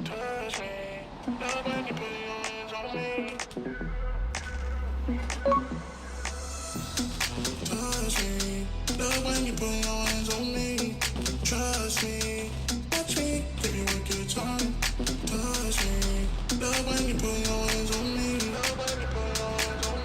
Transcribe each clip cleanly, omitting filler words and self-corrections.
Touch me. Touch me, love when you put your hands on me. Trust me, watch me, give you a good time. Touch me, love when you put your hands on me. Love when you put your hands on me.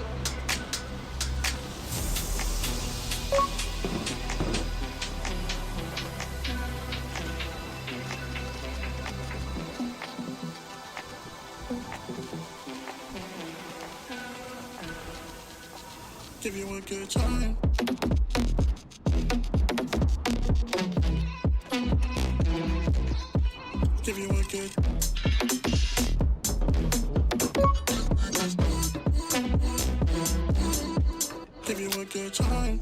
Give you a good time. Give you a good. Give you a good time.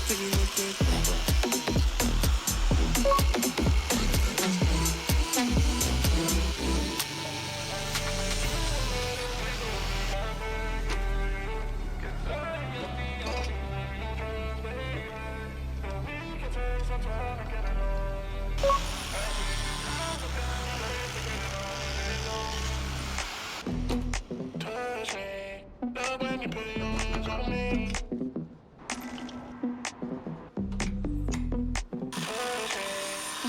Give you a good. Touch me, love when you put your hands on me. Touch me,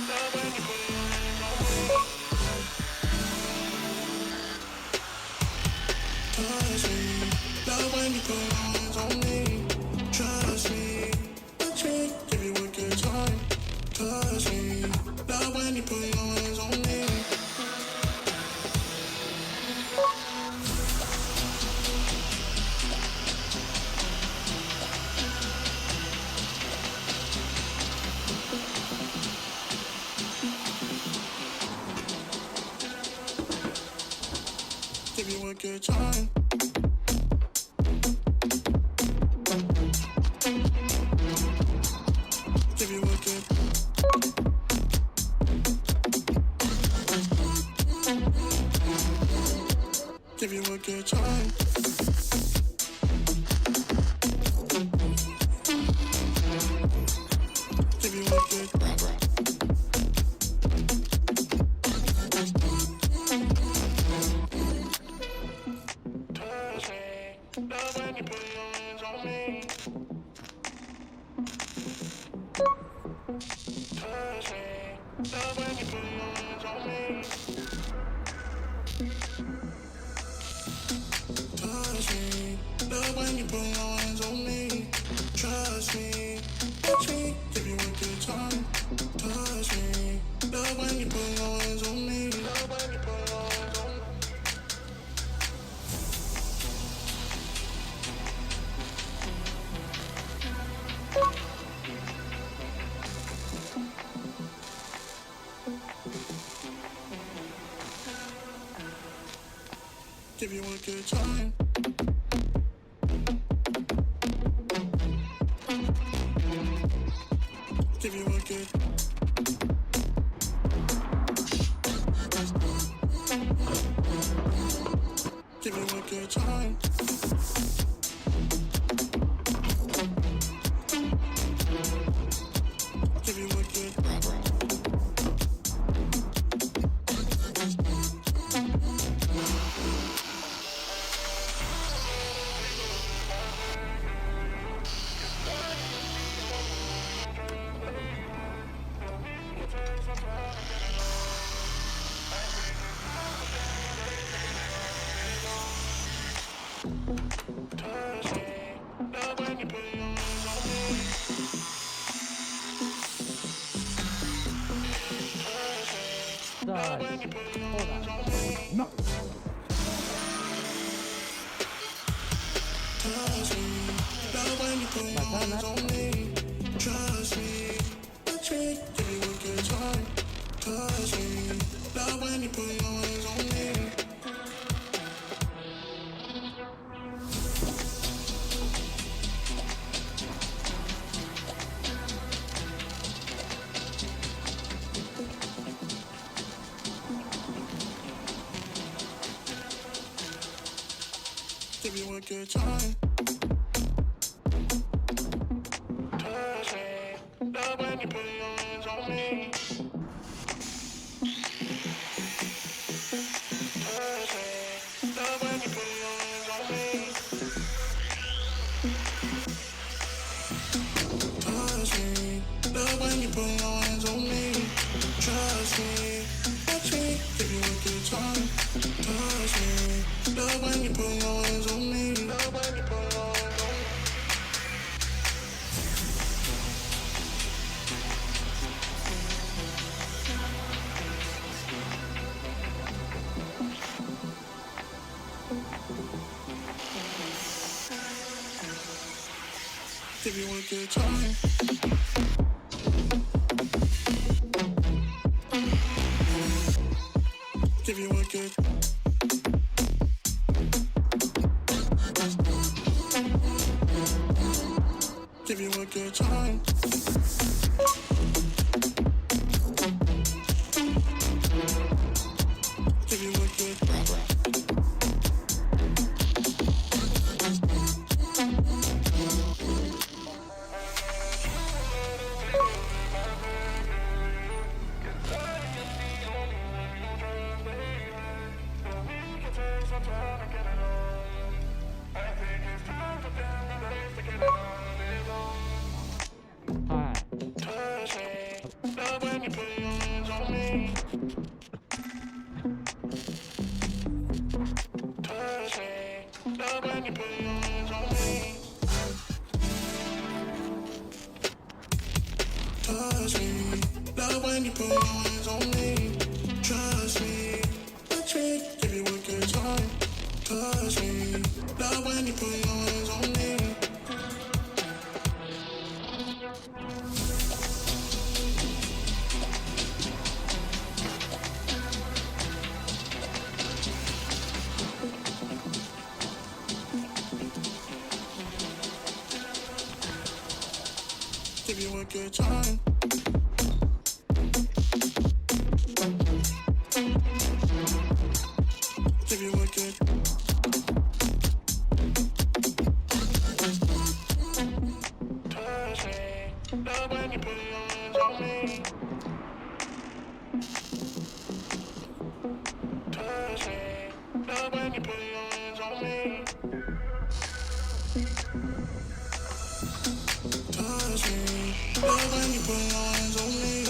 love when you put your hands on me. Touch me, love when you put your hands on me. Trust me, watch me, give you a good time. Touch me, love when you put your hands on me. Give you a good time. Give you a good. Give you a good time. Give you a good. Touch me, love when you put your hands on me. Touch me, love when you put your hands on me. Touch me, love when you put your hands on me. Trust me, watch me, give you a good time. Touch me, love when you put your hands on me. Love when you put your hands on me. Give you a good time. Give you a good. Give you a good time. Give you a good. Touch me, love when you put your hands on me. Touch me, love when you put your hands on me. No. Touch me, love when you put your hands on me. Trust me, watch me, give you a good time. Touch me, love when you put your hands on me. Give you a good time. Touch me, love when you put your hands on me. give you a good time. Give you a good. Give you a good time. Give you a good. Touch me, love when you put your hands on me. Touch me, love when you put your hands on me. Touch me, love when you put your hands on me. Trust me, touch me, give you a good time. Touch me, love when you put your hands on me. Give you a good time. Give you a good. Touch me, love when you put your hands on me. Touch me, love when you put your hands on me. Touch me, love when you put your hands on me.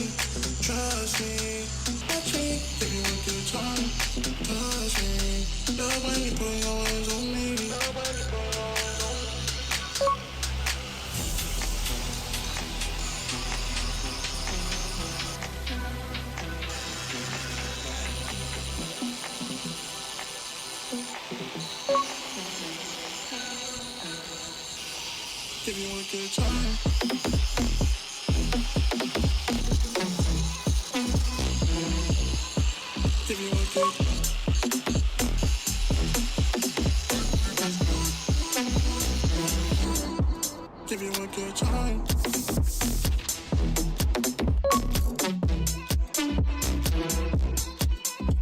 Trust me, touch me, give you a good time. Touch me, love when you put your hands on me. Love when you put your hands on me. Give you a good time. Give you a good. Give you a good time.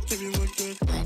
Give you a good.